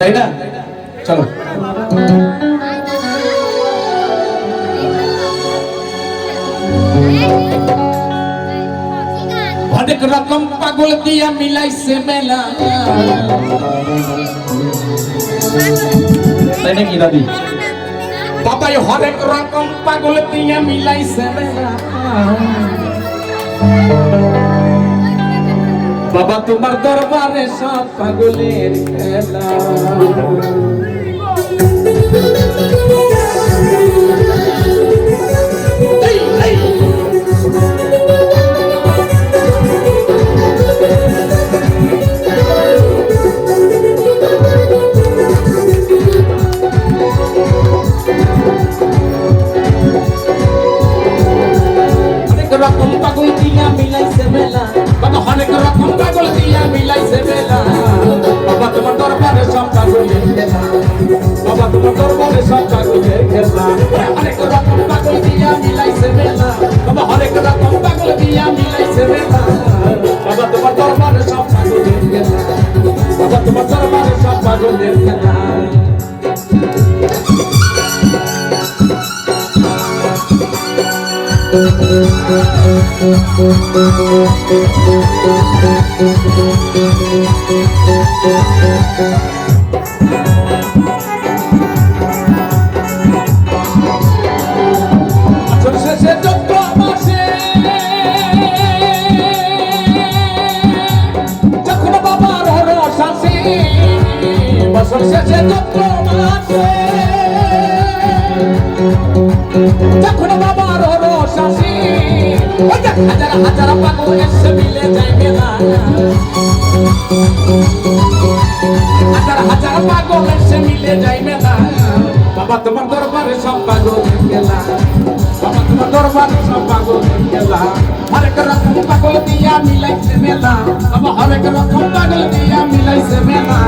তাই না? চলো অনেক রকম পাগল দিয়া মিলাইছে মেলা, তাই নাকি দাদি? বাবাই হরেক রকম পাগল দিয়া মিলাইছে মেলা। বাবা তোমার দরবারে সব পাগলের খেলা। রকম পাগল দিয়া মিলাইছে মেলা, বাবা অনেক রকম পাগল দিয়া মিলাইছে মেলা। বাবা তোমার দরবারে সব পাগলের খেলা, বাবা তোমার দরবারে সব পাগলের খেলা। অনেক রকম পাগল দিয়া মিলাইছে মেলা, বাবা অনেক রকম পাগল দিয়া মিলাইছে মেলা। বাবা তোমার দরবারে সব পাগলের খেলা, বাবা তোমার দরবারে সব পাগলের খেলা। শেষে চৈত্র মাসে যখন বাবার রস আসে, বছর শেষে চৈত্র মাসে যখন বাবার রস আসে, হাজার হাজার পাগল এসে মিলে যায় মেলা, হাজার হাজার পাগল এসে মিলে যায় মেলা। বাবা তোমার দরবারে সব পাগলের খেলা, বাবা তোমার দরবারে সব পাগলের খেলা। হরেক রকম পাগল দিয়া মিলাইছে মেলা, বাবা হরেক রকম পাগল দিয়া মিলাইছে মেলা।